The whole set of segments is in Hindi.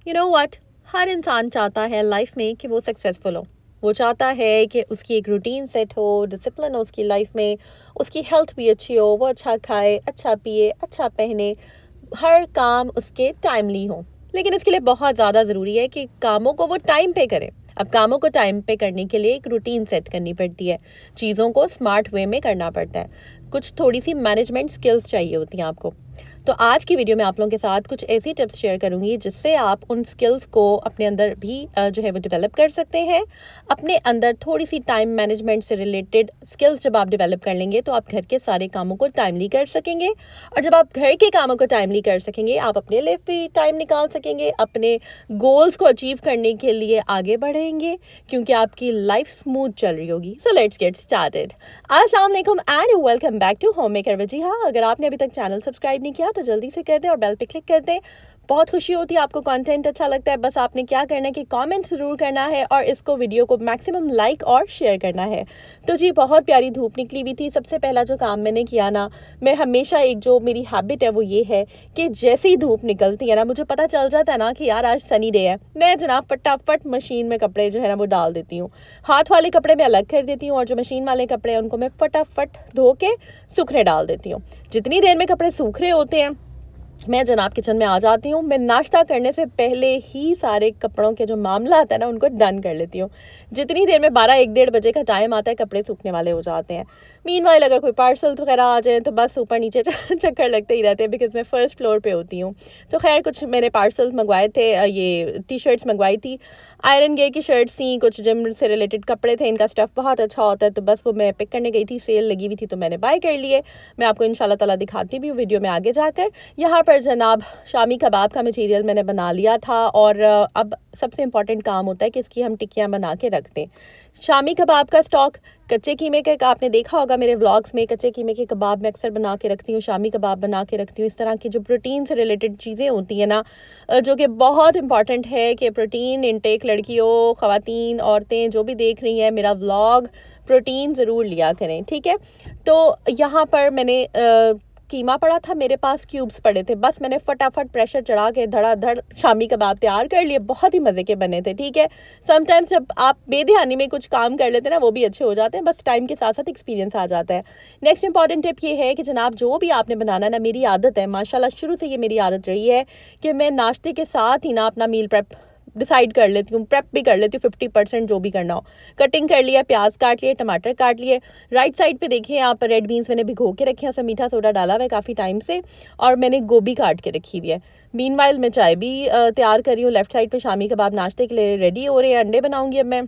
यू नो व्हाट, हर इंसान चाहता है लाइफ में कि वो सक्सेसफुल हो। वो चाहता है कि उसकी एक रूटीन सेट हो, डिसिप्लिन हो उसकी लाइफ में, उसकी हेल्थ भी अच्छी हो, वो अच्छा खाए, अच्छा पिए, अच्छा पहने, हर काम उसके टाइमली हो। लेकिन इसके लिए बहुत ज़्यादा ज़रूरी है कि कामों को वो टाइम पे करे। अब कामों को टाइम पे करने के लिए एक रूटीन सेट करनी पड़ती है, चीज़ों को स्मार्ट वे में करना पड़ता है, कुछ थोड़ी सी मैनेजमेंट स्किल्स चाहिए होती हैं आपको। तो आज की वीडियो में आप लोगों के साथ कुछ ऐसी टिप्स शेयर करूंगी जिससे आप उन स्किल्स को अपने अंदर भी जो है वो डेवलप कर सकते हैं। अपने अंदर थोड़ी सी टाइम मैनेजमेंट से रिलेटेड स्किल्स जब आप डेवलप कर लेंगे तो आप घर के सारे कामों को टाइमली कर सकेंगे, और जब आप घर के कामों को टाइमली कर सकेंगे आप अपने लिए भी टाइम निकाल सकेंगे, अपने गोल्स को अचीव करने के लिए आगे बढ़ेंगे, क्योंकि आपकी लाइफ स्मूथ चल रही होगी। So let's get started. अस्सलाम वालेकुम and welcome back to home maker with. जी हाँ, अगर आपने अभी तक चैनल सब्सक्राइब नहीं किया तो जल्दी से कर दें और बेल पे क्लिक कर दें। बहुत खुशी होती है, आपको कंटेंट अच्छा लगता है। बस आपने क्या करना है कि कमेंट ज़रूर करना है और इसको वीडियो को मैक्सिमम लाइक और शेयर करना है। तो जी, बहुत प्यारी धूप निकली हुई थी। सबसे पहला जो काम मैंने किया ना, मैं हमेशा एक जो मेरी हैबिट है वो ये है कि जैसे ही धूप निकलती है ना, मुझे पता चल जाता है ना कि यार आज सनी डे है, मैं जनाब फटाफट मशीन में कपड़े जो है ना वो डाल देती हूँ। हाथ वाले कपड़े मैं अलग कर देती हूँ और जो मशीन वाले कपड़े हैं उनको मैं फटाफट धो के सूखने डाल देती हूँ। जितनी देर में कपड़े सूख रहे होते हैं मैं जनाब किचन में आ जाती हूँ। मैं नाश्ता करने से पहले ही सारे कपड़ों के जो मामला आता है ना उनको डन कर लेती हूँ। जितनी देर में 12-1 बजे का टाइम आता है कपड़े सूखने वाले हो जाते हैं। मीनवाइल अगर कोई पार्सल वगैरह आ जाए तो बस ऊपर नीचे चक्कर लगते ही रहते हैं, बिकॉज मैं फर्स्ट फ्लोर पे होती हूँ। तो खैर कुछ मैंने पार्सल्स मंगवाए थे, ये टी शर्ट्स मंगवाई थी, आयरन गे की शर्ट्स थी, कुछ जिम से रिलेटेड कपड़े थे, इनका स्टफ़ बहुत अच्छा होता है, तो बस वो मैं पिक करने गई थी, सेल लगी हुई थी तो मैंने बाय कर लिए। मैं आपको इंशाल्लाह ताला दिखाती भी हूँ वीडियो में आगे जाकर। यहाँ पर जनाब शामी कबाब का मटीरियल मैंने बना लिया था, और अब सबसे इम्पॉर्टेंट काम होता है कि इसकी हम टिक्कियाँ बना के रख दें। शामी कबाब का स्टॉक, कच्चे कीमे के आपने देखा होगा मेरे व्लॉग्स में, कच्चे कीमे के कबाब मैं अक्सर बना के रखती हूँ, शामी कबाब बना के रखती हूँ। इस तरह की जो प्रोटीन से रिलेटेड चीज़ें होती हैं ना, जो कि बहुत इंपॉर्टेंट है कि प्रोटीन इनटेक, लड़कियों, ख़वातीन, औरतें जो भी देख रही हैं मेरा व्लॉग, प्रोटीन ज़रूर लिया करें, ठीक है। तो यहाँ पर मैंने कीमा पड़ा था, मेरे पास क्यूब्स पड़े थे, बस मैंने फटाफट प्रेशर चढ़ा के धड़ाधड़ शामी कबाब तैयार कर लिए। बहुत ही मज़े के बने थे, ठीक है। समटाइम्स जब आप बेध्यानी में कुछ काम कर लेते हैं ना वो भी अच्छे हो जाते हैं, बस टाइम के साथ साथ एक्सपीरियंस आ जाता है। नेक्स्ट इंपॉर्टेंट टिप ये है कि जनाब जो भी आपने बनाना ना, मेरी आदत है माशाल्लाह, शुरू से ये मेरी आदत रही है कि मैं नाश्ते के साथ ही ना अपना मील प्रेप डिसाइड कर लेती हूँ, प्रेप भी कर लेती हूँ 50% जो भी करना हो। कटिंग कर लिया, प्याज काट लिए, टमाटर काट लिए। राइट साइड पे देखिए आप, रेड बीन्स मैंने भिगो के रखे हैं, उसमें मीठा सोडा डाला हुआ है काफ़ी टाइम से, और मैंने गोभी काट के रखी हुई है। मीनवाइल मैं चाय भी तैयार करी हूँ। लेफ्ट साइड पे शामी कबाब नाश्ते के लिए रेडी हो रहे हैं, अंडे बनाऊँगी अब मैं।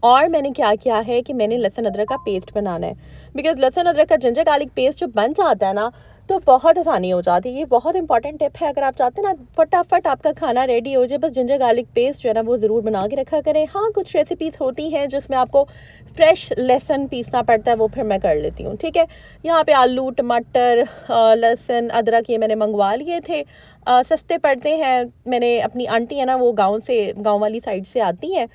और मैंने क्या किया है कि मैंने लहसुन अदरक का पेस्ट बनाना है, बिकॉज लहसुन अदरक का जिंजर गार्लिक पेस्ट जो बन जाता है ना तो बहुत आसानी हो जाती है। ये बहुत इंपॉर्टेंट टिप है, अगर आप चाहते हैं ना फटाफट आपका खाना रेडी हो जाए, बस जिंजर गार्लिक पेस्ट जो है ना वो ज़रूर बना के रखा करें। हाँ, कुछ रेसिपीज़ होती हैं जिसमें आपको फ्रेश लहसुन पीसना पड़ता है, वो फिर मैं कर लेती हूँ, ठीक है। यहाँ पे आलू, टमाटर, लहसुन, अदरक ये मैंने मंगवा लिए थे, सस्ते पड़ते हैं। मैंने अपनी आंटी है ना वो गाँव वाली साइड से आती हैं,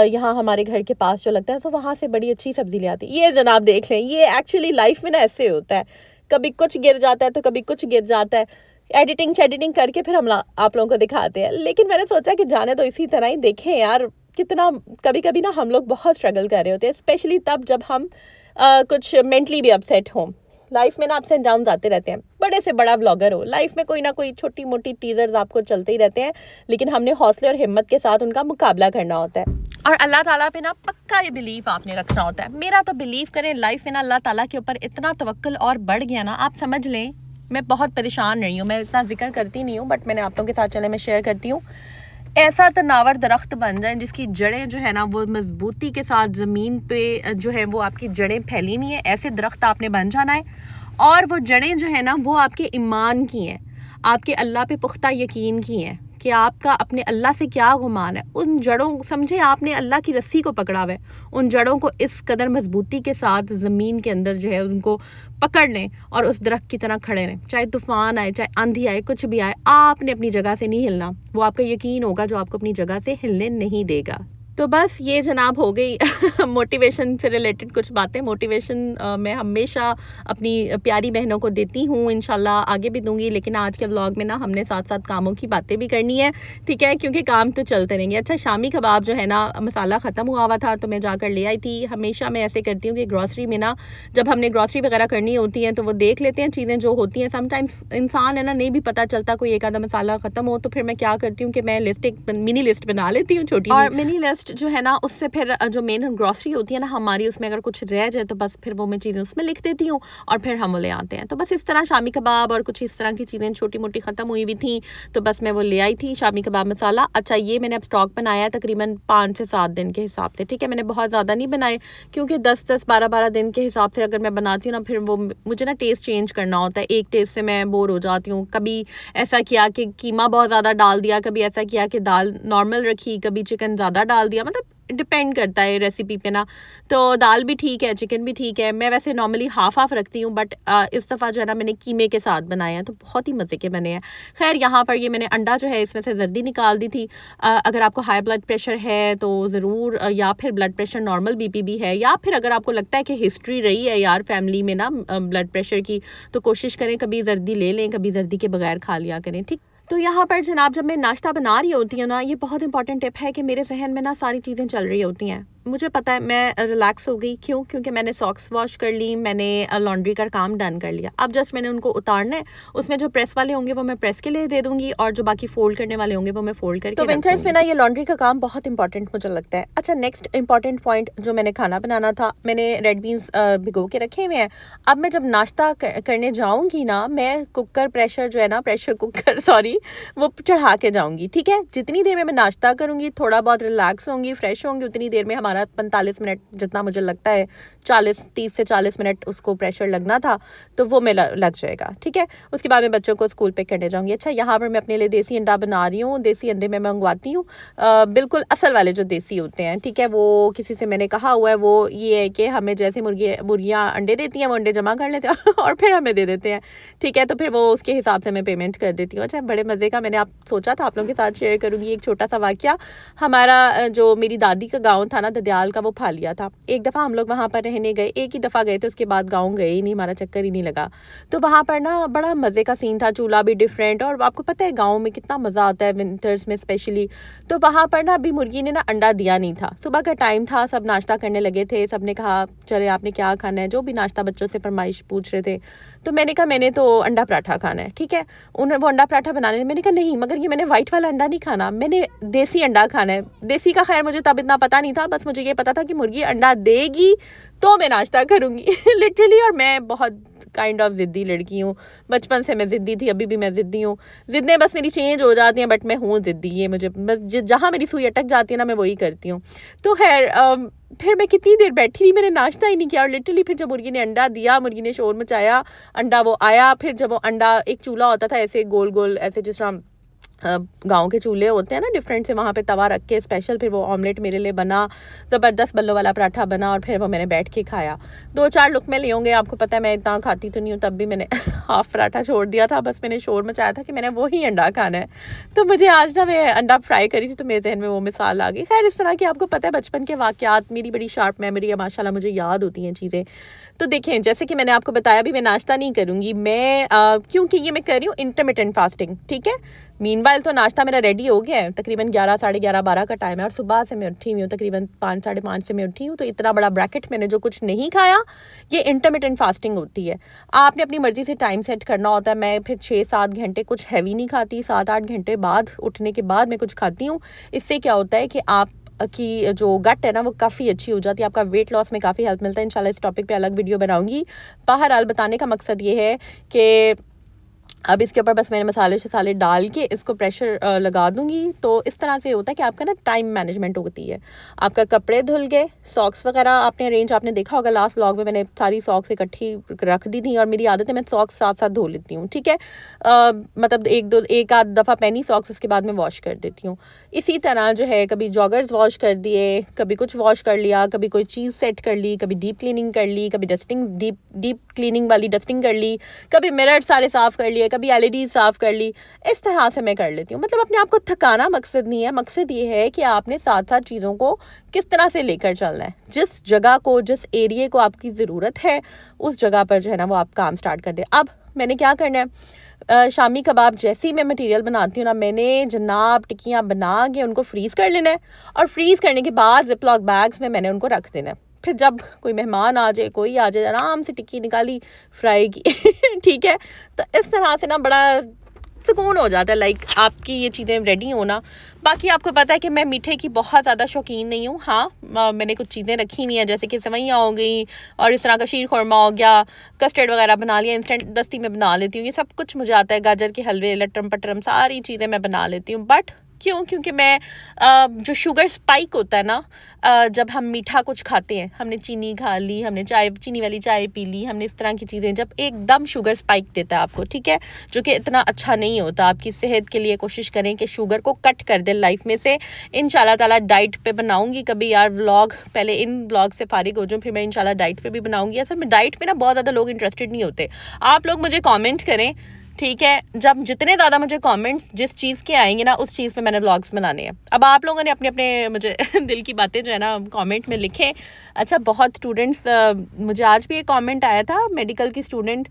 यहाँ हमारे घर के पास जो लगता है, तो वहाँ से बड़ी अच्छी सब्ज़ी ले आती है। ये जनाब देख लें, ये एक्चुअली लाइफ में ना ऐसे होता है, कभी कुछ गिर जाता है तो कभी कुछ गिर जाता है। एडिटिंग करके फिर हम आप लोगों को दिखाते हैं, लेकिन मैंने सोचा कि जाने तो इसी तरह ही देखें यार, कितना कभी कभी ना हम लोग बहुत स्ट्रगल कर रहे होते हैं, स्पेशली तब जब हम कुछ मेंटली भी अपसेट हों। लाइफ में ना अप्स एंड डाउन आते रहते हैं। बड़े से बड़ा ब्लॉगर हो, लाइफ में कोई ना कोई छोटी मोटी टीजर्स आपको चलते ही रहते हैं, लेकिन हमने हौसले और हिम्मत के साथ उनका मुकाबला करना होता है, और अल्लाह ताला पे ना पक्का ये बिलीव आपने रखना होता है। मेरा तो बिलीव करें, लाइफ में ना अल्लाह ताला के ऊपर इतना तवक्कुल और बढ़ गया ना, आप समझ लें मैं बहुत परेशान रही हूँ। मैं इतना जिक्र करती नहीं हूँ, बट मैंने आप लोगों के साथ चले मैं शेयर करती हूँ। ऐसा तनावर दरख्त बन जाए जिसकी जड़ें जो है ना वो मजबूती के साथ ज़मीन पे जो है वो आपकी जड़ें फैली नहीं है, ऐसे दरख्त आपने बन जाना है। और वो जड़ें जो है ना वो आपके ईमान की हैं, आपके अल्लाह पे पुख्ता यकीन की हैं कि आपका अपने अल्लाह से क्या गुमान है। उन जड़ों, समझे आपने अल्लाह की रस्सी को पकड़ा हुआ है, उन जड़ों को इस कदर मजबूती के साथ ज़मीन के अंदर जो है उनको पकड़ लें और उस दरख्त की तरह खड़े रहें। चाहे तूफ़ान आए, चाहे आंधी आए, कुछ भी आए, आपने अपनी जगह से नहीं हिलना। वो आपका यकीन होगा जो आपको अपनी जगह से हिलने नहीं देगा, तो बस ये जनाब हो गई मोटिवेशन से रिलेटेड कुछ बातें। मोटिवेशन मैं हमेशा अपनी प्यारी बहनों को देती हूँ, इंशाल्लाह आगे भी दूंगी, लेकिन आज के व्लॉग में ना हमने साथ साथ कामों की बातें भी करनी है, ठीक है, क्योंकि काम तो चलते रहेंगे। अच्छा, शामी कबाब जो है ना, मसाला ख़त्म हुआ था तो मैं जाकर ले आई थी। हमेशा मैं ऐसे करती हूँ कि ग्रॉसरी में ना, जब हमने ग्रॉसरी वगैरह करनी होती है तो वो देख लेते हैं चीज़ें जो होती हैं। समटाइम्स इंसान है ना, नहीं भी पता चलता, कोई एक आधा मसाला ख़त्म हो, तो फिर मैं क्या करती हूँ कि मैं लिस्ट, एक मिनी लिस्ट बना लेती हूँ छोटी, और मिनी लिस्ट जो है ना, उससे फिर जो मेन ग्रॉसरी होती है ना हमारी, उसमें अगर कुछ रह जाए तो बस फिर वो मैं चीज़ें उसमें लिख देती हूँ और फिर हम वो ले आते हैं। तो बस इस तरह शामी कबाब और कुछ इस तरह की चीज़ें छोटी मोटी ख़त्म हुई हुई थी, तो बस मैं वो ले आई थी, शामी कबाब मसाला। अच्छा, ये मैंने अब स्टॉक बनाया है तकरीबन 5 से 7 दिन के हिसाब से, ठीक है। मैंने बहुत ज़्यादा नहीं बनाए, क्योंकि 10-10, 12-12 दिन के हिसाब से अगर मैं बनाती हूँ ना, फिर वो मुझे ना टेस्ट चेंज करना होता है। एक टेस्ट से मैं बोर हो जाती हूँ। कभी ऐसा किया कि कीमा बहुत ज़्यादा डाल दिया, कभी ऐसा किया कि दाल नॉर्मल रखी, कभी चिकन ज़्यादा डाल दिया, मतलब डिपेंड करता है रेसिपी पे ना। तो दाल भी ठीक है, चिकन भी ठीक है। मैं वैसे नॉर्मली हाफ रखती हूँ, बट इस दफ़ा जो है ना मैंने कीमे के साथ बनाए हैं, तो बहुत ही मज़े के बने हैं। खैर, यहाँ पर ये मैंने अंडा जो है इसमें से जर्दी निकाल दी थी। अगर आपको हाई ब्लड प्रेशर है तो ज़रूर, या फिर ब्लड प्रेशर नॉर्मल बीपी भी है, या फिर अगर आपको लगता है कि हिस्ट्री रही है यार फैमिली में ना ब्लड प्रेशर की, तो कोशिश करें कभी जर्दी ले लें, कभी जर्दी के बगैर खा लिया करें, ठीक। तो यहाँ पर जनाब, जब मैं नाश्ता बना रही होती हूँ ना, ये बहुत इंपॉर्टेंट टिप है कि मेरे जहन में ना सारी चीज़ें चल रही होती हैं। मुझे पता है मैं रिलैक्स हो गई, क्यों? क्योंकि मैंने सॉक्स वॉश कर ली, मैंने लॉन्ड्री का काम डन कर लिया। अब जस्ट मैंने उनको उतारना है। उसमें जो प्रेस वाले होंगे वो मैं प्रेस के लिए दे दूंगी, और जो बाकी फोल्ड करने वाले होंगे वो मैं फोल्ड करके। तो विंटर्स में ना ये लॉन्ड्री का काम बहुत इंपॉर्टेंट मुझे लगता है। अच्छा, नेक्स्ट इंपॉर्टेंट पॉइंट, जो मैंने खाना बनाना था, मैंने रेड बीन्स भिगो के रखे हुए हैं। अब मैं जब नाश्ता करने जाऊँगी ना, मैं कुकर प्रेशर जो है ना, प्रेशर कुकर सॉरी, वो चढ़ा के जाऊँगी, ठीक है। जितनी देर में मैं नाश्ता करूँगी, थोड़ा बहुत रिलैक्स होंगी, फ्रेश होंगी, उतनी देर में हमारा 45 मिनट जितना मुझे लगता है, 30 से 40 मिनट उसको प्रेशर लगना था, तो वो मैं लग जाएगा, ठीक है। उसके बाद मैं बच्चों को स्कूल पिक करने जाऊंगी। अच्छा, यहाँ पर मैं अपने लिए देसी अंडा बना रही हूँ। देसी अंडे मैं मंगवाती हूँ, बिल्कुल असल वाले जो देसी होते हैं, ठीक है। वो किसी से मैंने कहा हुआ है, वो ये है कि हमें जैसे मुर्गियाँ अंडे देती हैं, वो अंडे जमा कर लेते हैं और फिर हमें दे देते हैं, ठीक है। तो फिर वो उसके हिसाब से मैं पेमेंट कर देती हूँ। अच्छा, बड़े मज़े का, मैंने आप सोचा था आप लोगों के साथ शेयर करूँगी एक छोटा सा वाक़या। हमारा जो मेरी दादी का गाँव था ना, ददयाल का, वो फा लिया था। एक दफ़ा हम लोग वहाँ पर रहने गए, एक ही दफ़ा गए थे, उसके बाद गाँव गए ही नहीं, हमारा चक्कर ही नहीं लगा। तो वहाँ पर ना बड़ा मज़े का सीन था, चूल्हा भी डिफरेंट, और आपको पता है गाँव में कितना मज़ा आता है विंटर्स में स्पेशली। तो वहाँ पर ना अभी मुर्गी ने ना अंडा दिया नहीं था, सुबह का टाइम था, सब नाश्ता करने लगे थे, सब ने कहा चले आपने क्या खाना है, जो भी नाश्ता बच्चों से फरमाइश पूछ रहे थे। तो मैंने कहा मैंने तो अंडा पराठा खाना है, ठीक है। उन्होंने वो अंडा पराठा बनाने, मैंने कहा नहीं, मगर ये मैंने वाइट वाला अंडा नहीं खाना, मैंने देसी अंडा खाना है। देसी का खैर मुझे तब इतना पता नहीं था, बस मुझे ये पता था कि मुर्गी अंडा देगी तो मैं नाश्ता करूँगी लिटरली। और मैं बहुत काइंड ऑफ ज़िद्दी लड़की हूँ, बचपन से मैं ज़िद्दी थी, अभी भी मैं ज़िद्दी हूँ। ज़िद्दें बस मेरी चेंज हो जाती हैं, बट मैं हूँ ज़िद्दी। ये मुझे जहाँ मेरी सुई अटक जाती है ना, मैं वही करती हूँ। तो खैर फिर मैं कितनी देर बैठी रही, मैंने नाश्ता ही नहीं किया, और लिटरली फिर जब मुर्गी ने अंडा दिया, मुर्गी ने शोर मचाया, अंडा वो आया। फिर जब वो अंडा, एक चूल्हा होता था ऐसे गोल गोल, ऐसे जिस तरह गाँव के चूल्हे होते हैं ना डिफरेंट से, वहाँ पे तवा रख के स्पेशल, फिर वो ऑमलेट मेरे लिए बना, ज़बरदस्त बल्लों वाला पराठा बना, और फिर वो मैंने बैठ के खाया। 2-4 लुक़मे लिए होंगे, आपको पता है मैं इतना खाती तो नहीं हूँ, तब भी मैंने हाफ़ पराठा छोड़ दिया था, बस मैंने शोर मचाया था कि मैंने वही अंडा खाना है। तो मुझे आज ना, मैं अंडा फ्राई करी थी तो मेरे जहन में वो मिसाल आ गई। खैर, इस तरह की आपको पता है बचपन के वाक़यात, मेरी बड़ी शार्प मेमोरी है माशाल्लाह, मुझे याद होती हैं चीज़ें। तो देखें, जैसे कि मैंने आपको बताया भी, मैं नाश्ता नहीं करूँगी मैं, क्योंकि ये मैं कर रही हूँ इंटरमिटेंट फास्टिंग, ठीक है। मीनवाइल तो नाश्ता मेरा रेडी हो गया है, तकरीबन 11, साढ़े 11, 12 का टाइम है, और सुबह से मैं उठी हुई हूँ, तकरीबन 5, साढ़े 5 से मैं उठी हूँ। तो इतना बड़ा ब्रैकेट मैंने जो कुछ नहीं खाया, ये इंटरमिटेंट फास्टिंग होती है। आपने अपनी मर्ज़ी से टाइम सेट करना होता है। मैं फिर 6-7 घंटे कुछ हैवी नहीं खाती, 7-8 घंटे बाद उठने के बाद मैं कुछ खाती हूँ। इससे क्या होता है कि आप की जो गट है ना, वो काफ़ी अच्छी हो जाती है, आपका वेट लॉस में काफ़ी हेल्प मिलता है। इंशाल्लाह इस टॉपिक पे अलग वीडियो बनाऊंगी। बहरहाल, बताने का मकसद ये है कि अब इसके ऊपर बस मैंने मसाले शसाले डाल के इसको प्रेशर लगा दूंगी। तो इस तरह से होता है कि आपका ना टाइम मैनेजमेंट होती है। आपका कपड़े धुल गए, सॉक्स वगैरह आपने अरेंज, आपने देखा होगा लास्ट व्लॉग में मैंने सारी सॉक्स इकट्ठी रख दी थी, और मेरी आदत है मैं सॉक्स साथ साथ धो लेती हूँ, ठीक है। मतलब एक आध दफ़ा पहनी सॉक्स, उसके बाद मैं वॉश कर देती हूँ। इसी तरह जो है, कभी जॉगर्स वॉश कर दिए, कभी कुछ वॉश कर लिया, कभी कोई चीज़ सेट कर ली, कभी डीप क्लीनिंग कर ली, कभी डस्टिंग, डीप क्लीनिंग वाली डस्टिंग कर ली, कभी मिरर सारे साफ़ कर लिए, कभी एलईडी साफ़ कर ली, इस तरह से मैं कर लेती हूँ। मतलब अपने आप को थकाना मकसद नहीं है, मकसद ये है कि आपने साथ साथ चीज़ों को किस तरह से लेकर चलना है। जिस जगह को, जिस एरिए को आपकी ज़रूरत है, उस जगह पर जो है ना वो आप काम स्टार्ट कर दें। अब मैंने क्या करना है, शामी कबाब जैसे ही मैं मटेरियल बनाती हूँ ना, मैंने जनाब टिक्कियाँ बना के उनको फ्रीज़ कर लेना है, और फ्रीज़ करने के बाद जिपलॉक बैग्स में मैंने उनको रख देना है। फिर जब कोई मेहमान आ जाए, कोई आ जाए, आराम से टिक्की निकाली, फ्राई की ठीक है। तो इस तरह से ना बड़ा सुकून हो जाता है, लाइक आपकी ये चीज़ें रेडी होना। बाकी आपको पता है कि मैं मीठे की बहुत ज़्यादा शौकीन नहीं हूँ। हाँ, मैंने कुछ चीज़ें रखी हुई हैं, जैसे कि सेवइयाँ हो गई और इस तरह का शीर खुरमा हो गया, कस्टर्ड वगैरह बना लिया, इंस्टेंट दस्ती में बना लेती हूँ। ये सब कुछ मुझे आता है, गाजर के हलवे, लटरम पटरम सारी चीज़ें मैं बना लेती हूँ। बट क्योंकि मैं जो शुगर स्पाइक होता है ना, जब हम मीठा कुछ खाते हैं, हमने चीनी खा ली, हमने चीनी वाली चाय पी ली, हमने इस तरह की चीज़ें, जब एकदम शुगर स्पाइक देता है आपको, ठीक है, जो कि इतना अच्छा नहीं होता आपकी सेहत के लिए। कोशिश करें कि शुगर को कट कर दें लाइफ में से। इंशाल्लाह ताला डाइट पे बनाऊंगी कभी यार व्लॉग, पहले इन व्लॉग से फारिग हो जाऊँ, फिर मैं इंशाल्लाह डाइट पे भी बनाऊंगी। असल में डाइट पे ना बहुत ज़्यादा लोग इंटरेस्टेड नहीं होते। आप लोग मुझे कॉमेंट करें, ठीक है, जब जितने ज़्यादा मुझे कमेंट्स जिस चीज़ के आएंगे ना, उस चीज़ पे मैंने व्लॉग्स बनाने हैं। अब आप लोगों ने अपने अपने मुझे दिल की बातें जो है ना कमेंट में लिखें। अच्छा, बहुत स्टूडेंट्स, मुझे आज भी एक कमेंट आया था, मेडिकल की स्टूडेंट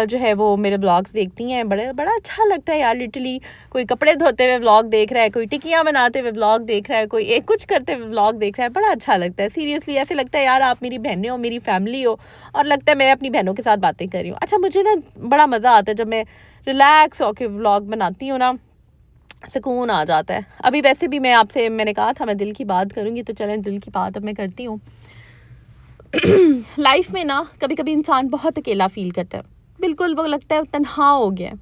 जो है वो मेरे व्लॉग्स देखती हैं, बड़ा अच्छा लगता है यार। लिटरली कोई कपड़े धोते हुए व्लॉग देख रहा है, कोई टिक्कियाँ बनाते हुए व्लॉग देख रहा है, कोई एक कुछ करते हुए व्लॉग देख रहा है, बड़ा अच्छा लगता है। सीरियसली ऐसे लगता है यार आप मेरी बहनें हो, मेरी फैमिली हो, और लगता है मैं अपनी बहनों के साथ बातें कर रही हूँ। अच्छा, मुझे ना बड़ा मज़ा आता है जब मैं रिलैक्स होकर व्लॉग बनाती हूँ ना, सुकून आ जाता है। अभी वैसे भी मैंने कहा था मैं दिल की बात करूँगी, तो चलें दिल की बात अब मैं करती हूँ। लाइफ में ना कभी कभी इंसान बहुत अकेला फील करता है, बिल्कुल वो लगता है तन्हा हो गया है।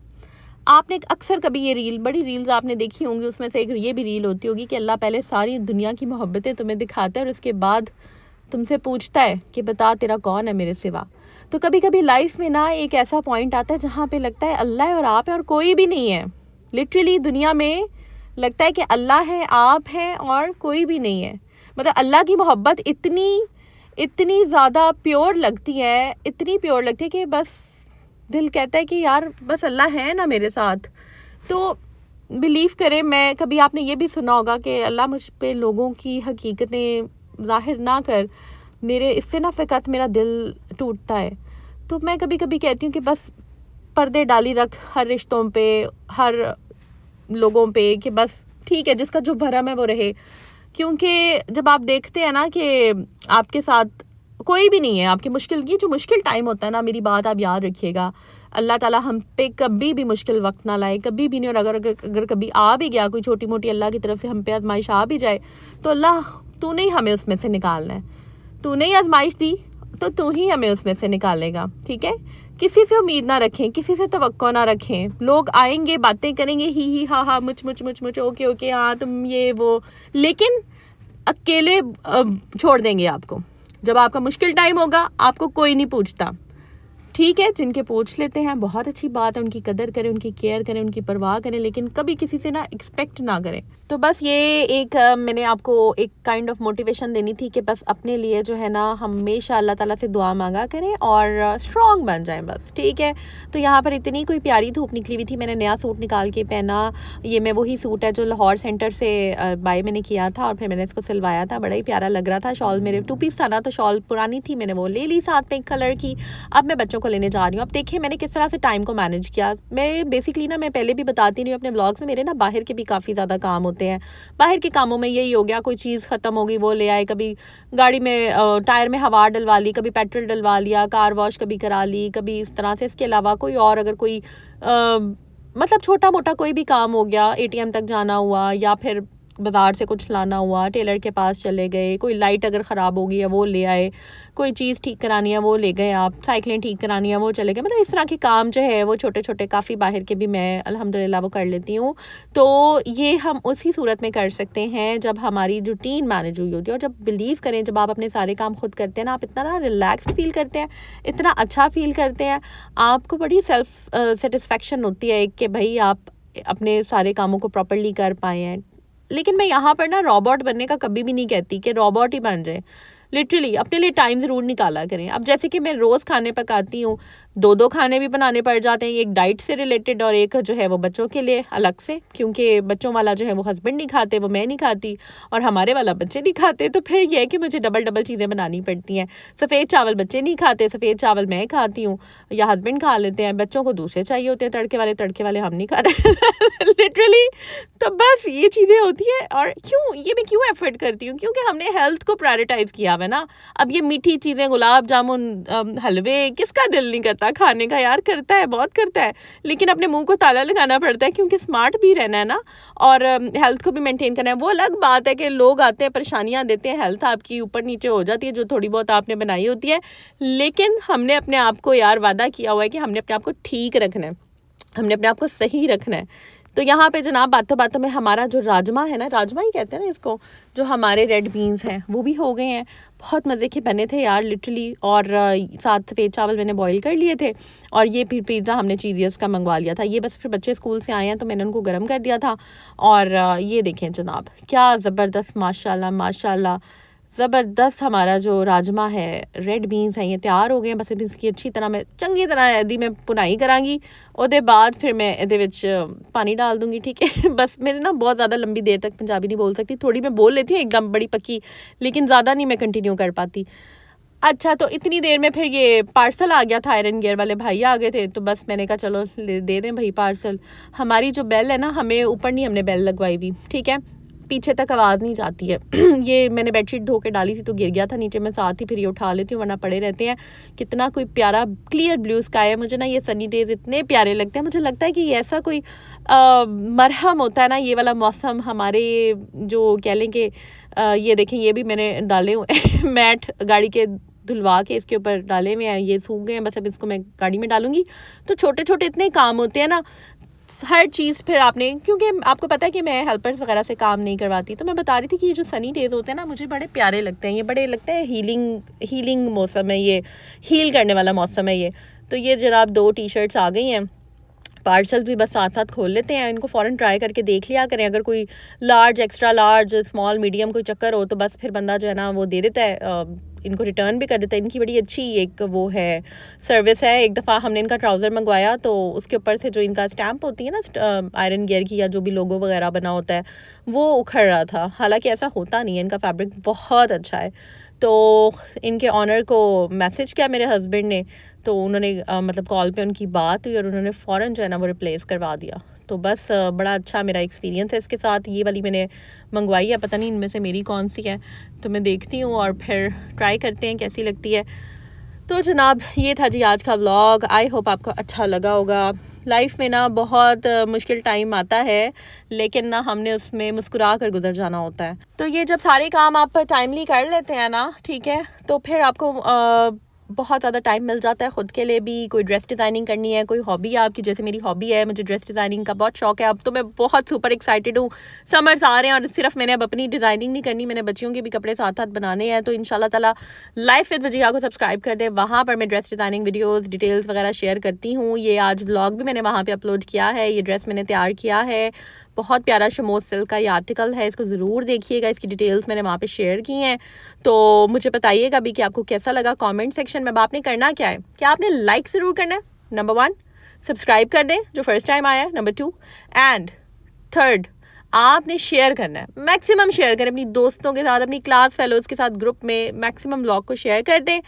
आपने अक्सर कभी ये बड़ी रील्स आपने देखी होंगी, उसमें से एक ये भी रील होती होगी कि अल्लाह पहले सारी दुनिया की मोहब्बतें तुम्हें दिखाता है और उसके बाद तुमसे पूछता है कि बता तेरा कौन है मेरे सिवा। तो कभी कभी लाइफ में ना एक ऐसा पॉइंट आता है जहाँ पे लगता है अल्लाह है और आप है और कोई भी नहीं है। लिटरली दुनिया में लगता है कि अल्लाह है, आप हैं और कोई भी नहीं है। मतलब अल्लाह की मोहब्बत इतनी ज़्यादा प्योर लगती है, इतनी प्योर लगती है कि बस दिल कहता है कि यार बस अल्लाह है ना मेरे साथ। तो बिलीव करें, मैं कभी आपने ये भी सुना होगा कि अल्लाह मुझ पे लोगों की हकीकतें ज़ाहिर ना कर, मेरे इससे ना फ़कत मेरा दिल टूटता है। तो मैं कभी कभी कहती हूँ कि बस पर्दे डाली रख हर रिश्तों पे, हर लोगों पे, कि बस ठीक है जिसका जो भरम है वो रहे। क्योंकि जब आप देखते हैं ना कि आपके साथ कोई भी नहीं है, आपकी ये जो मुश्किल टाइम होता है ना, मेरी बात आप याद रखिएगा, अल्लाह ताला हम पे कभी भी मुश्किल वक्त ना लाए, कभी भी नहीं। और अगर कभी आ भी गया कोई छोटी मोटी अल्लाह की तरफ से हम पे आजमाइश आ भी जाए, तो अल्लाह तूने ही हमें उसमें से निकालना है। तूने ही आजमाइश दी तो तू ही हमें उसमें से निकालेगा, ठीक है। किसी से उम्मीद ना रखें, किसी से तवक्को ना रखें। लोग आएंगे, बातें करेंगे, ही हा मुझ ओके हाँ तुम ये वो, लेकिन अकेले छोड़ देंगे आपको। जब आपका मुश्किल टाइम होगा आपको कोई नहीं पूछता, ठीक है। जिनके पूछ लेते हैं बहुत अच्छी बात है, उनकी कदर करें, उनकी केयर करें, उनकी परवाह करें, लेकिन कभी किसी से ना एक्सपेक्ट ना करें। तो बस ये एक मैंने आपको एक काइंड ऑफ मोटिवेशन देनी थी कि बस अपने लिए जो है ना हमेशा अल्लाह ताला से दुआ मांगा करें और स्ट्रॉन्ग बन जाएं बस, ठीक है। तो यहाँ पर इतनी कोई प्यारी धूप निकली हुई थी, मैंने नया सूट निकाल के पहना। ये मैं वही सूट है जो लाहौर सेंटर से बाय मैंने किया था और फिर मैंने इसको सिलवाया था, बड़ा ही प्यारा लग रहा था। शॉल मेरे 2 पीस था ना, तो शॉल पुरानी थी, मैंने वो ले ली साथ में एक कलर की। अब मैं बच्चों को लेने जा रही हूँ। अब देखिए मैंने किस तरह से टाइम को मैनेज किया। मैं बेसिकली ना, मैं पहले भी बताती रही हूँ अपने ब्लॉग्स में, मेरे ना बाहर के भी काफ़ी ज़्यादा काम होते हैं। बाहर के कामों में यही हो गया, कोई चीज़ ख़त्म हो गई वो ले आए, कभी गाड़ी में टायर में हवा डलवा ली, कभी पेट्रोल डलवा लिया, कार वॉश कभी करा ली, कभी इस तरह से। इसके अलावा कोई और अगर कोई मतलब छोटा मोटा कोई भी काम हो गया, ATM तक जाना हुआ या फिर बाज़ार से कुछ लाना हुआ, टेलर के पास चले गए, कोई लाइट अगर ख़राब हो गई है वो ले आए, कोई चीज़ ठीक करानी है वो ले गए आप, साइकिलें ठीक करानी है वो चले गए। मतलब इस तरह के काम जो है वो छोटे छोटे काफ़ी बाहर के भी मैं अल्हम्दुलिल्लाह वो कर लेती हूँ। तो ये हम उसी सूरत में कर सकते हैं जब हमारी रूटीन मैनेज हुई होती है। और जब बिलीव करें, जब आप अपने सारे काम खुद करते हैं ना, आप इतना ना रिलैक्स फील करते हैं, इतना अच्छा फील करते हैं, आपको बड़ी सेल्फ सेटिस्फेक्शन होती है कि भाई आप अपने सारे कामों को प्रॉपरली कर पाए हैं। लेकिन मैं यहाँ पर ना रॉबोट बनने का कभी भी नहीं कहती कि रॉबोट ही बन जाए। लिटरली अपने लिए टाइम ज़रूर निकाला करें। अब जैसे कि मैं रोज़ खाने पकाती हूँ, 2-2 खाने भी बनाने पड़ जाते हैं, एक डाइट से रिलेटेड और एक जो है वो बच्चों के लिए अलग से, क्योंकि बच्चों वाला जो है वो हस्बैंड नहीं खाते, वो मैं नहीं खाती, और हमारे वाला बच्चे नहीं खाते, तो फिर ये है कि मुझे डबल चीज़ें बनानी पड़ती हैं। सफ़ेद चावल बच्चे नहीं खाते, सफ़ेद चावल मैं खाती हूँ या हस्बैंड खा लेते हैं, बच्चों को दूसरे चाहिए होते हैं तड़के वाले हम नहीं खाते लिटरली। तो बस ये चीज़ें होती हैं। और क्यों एफर्ट करती हूँ, क्योंकि हमने हेल्थ को प्रायोरिटाइज़ किया हुआ है ना। अब ये मीठी चीज़ें, गुलाब जामुन, हलवे, किसका दिल नहीं करता खाने का यार? करता है, बहुत करता है, लेकिन अपने मुंह को ताला लगाना पड़ता है, क्योंकि स्मार्ट भी रहना है ना, और हेल्थ को भी मेंटेन करना है। वो अलग बात है कि लोग आते हैं, परेशानियाँ देते हैं, हेल्थ आपकी ऊपर नीचे हो जाती है, जो थोड़ी बहुत आपने बनाई होती है, लेकिन हमने अपने आप को यार वादा किया हुआ है कि हमने अपने आप को ठीक रखना है, हमने अपने आप को सही रखना है। तो यहाँ पे जनाब बातों बातों में हमारा जो राजमा है ना, राजमा ही कहते हैं ना इसको, जो हमारे रेड बीन्स हैं वो भी हो गए हैं। बहुत मज़े के बने थे यार लिटरली। और साथ सफ़ेद चावल मैंने बॉईल कर लिए थे, और ये फिर पिज़्ज़ा हमने चीज़ियस का मंगवा लिया था। ये बस फिर बच्चे स्कूल से आए हैं तो मैंने उनको गर्म कर दिया था। और ये देखें जनाब, क्या ज़बरदस्त, माशाल्लाह माशाल्लाह, ज़बरदस्त हमारा जो राजमा है, रेड बीन्स हैं, ये तैयार हो गए हैं। बस इसकी अच्छी तरह मैं चंगी तरह यदि मैं पुनाई करांगी, उसके बाद फिर मैं ਇਹਦੇ ਵਿੱਚ पानी डाल दूंगी, ठीक है। बस मेरे ना बहुत ज़्यादा लंबी देर तक पंजाबी नहीं बोल सकती, थोड़ी मैं बोल लेती हूँ एकदम बड़ी पक्की, लेकिन ज़्यादा नहीं मैं कंटिन्यू कर पाती। अच्छा, तो इतनी देर में फिर ये पार्सल आ गया था, आयरन गियर वाले भाई आ गए थे, तो बस मैंने कहा चलो दे दें भाई पार्सल। हमारी जो बेल है ना, हमें ऊपर नहीं हमने बेल लगवाई हुई, ठीक है, पीछे तक आवाज़ नहीं जाती है। ये मैंने बेडशीट धो के डाली थी तो गिर गया था नीचे, मैं साथ ही फिर ये उठा लेती हूँ, वरना पड़े रहते हैं। कितना कोई प्यारा क्लियर ब्लू स्काई है, मुझे ना ये सनी डेज़ इतने प्यारे लगते हैं। मुझे लगता है कि ये ऐसा कोई मरहम होता है ना, ये वाला मौसम हमारे, जो कह लें कि ये देखें, ये भी मैंने डाले हुए मैट गाड़ी के धुलवा के इसके ऊपर डाले हुए हैं, ये सूख गए हैं, बस अब इसको मैं गाड़ी में डालूंगी। तो छोटे छोटे इतने काम होते हैं ना, हर चीज़ फिर आपने, क्योंकि आपको पता है कि मैं हेल्पर्स वगैरह से काम नहीं करवाती, तो मैं बता रही थी कि ये जो सनी डेज़ होते हैं ना, मुझे बड़े प्यारे लगते हैं। ये बड़े लगते हैं हीलिंग मौसम है, ये हील करने वाला मौसम है ये। तो ये जनाब 2 टी-शर्ट्स आ गई हैं, पार्सल भी बस साथ साथ खोल लेते हैं, इनको फ़ौरन ट्राई करके देख लिया करें। अगर कोई large, extra large, small, medium कोई चक्कर हो तो बस फिर बंदा जो है ना वो दे देता है, इनको रिटर्न भी कर देता है। इनकी बड़ी अच्छी एक वो है, सर्विस है। एक दफ़ा हमने इनका ट्राउज़र मंगवाया तो उसके ऊपर से जो इनका स्टैम्प होती है ना आयरन गियर की, या जो भी लोगो वगैरह बना होता है, वो उखड़ रहा था। हालांकि ऐसा होता नहीं है, इनका फैब्रिक बहुत अच्छा है। तो इनके ऑनर को मैसेज किया मेरे हस्बैंड ने, तो उन्होंने मतलब कॉल पे उनकी बात हुई और उन्होंने फ़ौरन जो है ना वो रिप्लेस करवा दिया। तो बस बड़ा अच्छा मेरा एक्सपीरियंस है इसके साथ। ये वाली मैंने मंगवाई है, पता नहीं इनमें से मेरी कौन सी है, तो मैं देखती हूँ और फिर ट्राई करते हैं कैसी लगती है। तो जनाब ये था जी आज का व्लॉग। आई होप आपको अच्छा लगा होगा। लाइफ में ना बहुत मुश्किल टाइम आता है, लेकिन ना हमने उसमें मुस्कुरा कर गुजर जाना होता है। तो ये जब सारे काम आप टाइमली कर लेते हैं ना, ठीक है, तो फिर आपको बहुत ज़्यादा टाइम मिल जाता है ख़ुद के लिए भी। कोई ड्रेस डिज़ाइनिंग करनी है, कोई हॉबी है आपकी, जैसे मेरी हॉबी है, मुझे ड्रेस डिज़ाइनिंग का बहुत शौक है। अब तो मैं बहुत सुपर एक्साइटेड हूँ, समर्स आ रहे हैं और सिर्फ मैंने अब अपनी डिज़ाइनिंग नहीं करनी, मैंने बच्चियों के भी कपड़े साथ साथ बनाने हैं। तो इंशाल्लाह ताला लाइफ विद वजीहा को सब्सक्राइब कर दें, वहाँ पर मैं ड्रेस डिज़ाइनिंग वीडियोज़ डिटेल्स वगैरह शेयर करती हूँ। ये आज व्लॉग भी मैंने वहाँ पर अपलोड किया है। ये ड्रेस मैंने तैयार किया है, बहुत प्यारा शमोज सिल्क का ये आर्टिकल है, इसको ज़रूर देखिएगा, इसकी डिटेल्स मैंने वहाँ पे शेयर की हैं। तो मुझे बताइएगा भी कि आपको कैसा लगा कमेंट सेक्शन में। अब आपने करना क्या है, क्या आपने लाइक ज़रूर करना है, नंबर 1, सब्सक्राइब कर दें जो फर्स्ट टाइम आया है, नंबर 2, एंड थर्ड आपने शेयर करना है, मैक्सिमम शेयर करें अपनी दोस्तों के साथ, अपनी क्लास फेलोज़ के साथ ग्रुप में मैक्सिमम व्लॉग को शेयर कर दें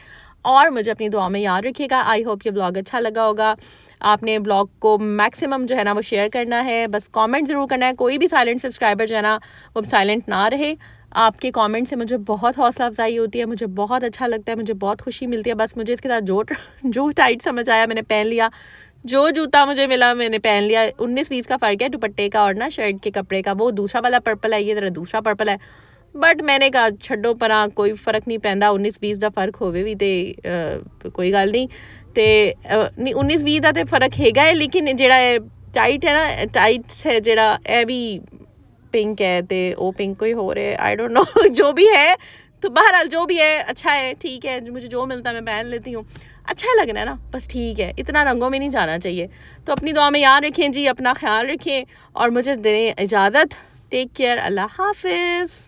और मुझे अपनी दुआ में याद रखिएगा। आई होप ये व्लॉग अच्छा लगा होगा। आपने व्लॉग को मैक्सिमम जो है ना वो शेयर करना है, बस कमेंट ज़रूर करना है। कोई भी साइलेंट सब्सक्राइबर जो है ना वो साइलेंट ना रहे। आपके कमेंट से मुझे बहुत हौसला अफजाई होती है, मुझे बहुत अच्छा लगता है, मुझे बहुत खुशी मिलती है। बस मुझे इसके साथ जो टाइट समझ आया मैंने पहन लिया, जो जूता मुझे मिला मैंने पहन लिया। 19-20 का फ़र्क है दुपट्टे का और ना शर्ट के कपड़े का। वो दूसरा वाला पर्पल है, ये ज़रा दूसरा पर्पल है, बट मैंने कहा छड्डो परा, कोई फ़र्क नहीं पैंदा। 19-20 का फ़र्क होवे भी तो कोई गल नहीं, तो 19-20 का तो फ़र्क हैगा है, लेकिन जेड़ा टाइट है ना, टाइट है जेड़ा ए भी पिंक है, तो वो पिंक कोई हो रहा है, आई डोंट नो जो भी है। तो बहरहाल जो भी है अच्छा है, ठीक है, मुझे जो मिलता है मैं पहन लेती हूँ, अच्छा लगना है ना, बस ठीक है, इतना रंगों में नहीं जाना चाहिए। तो अपनी दुआ में याद रखें जी, अपना ख्याल रखें और मुझे दें इजाज़त। टेक केयर, अल्लाह हाफिज़।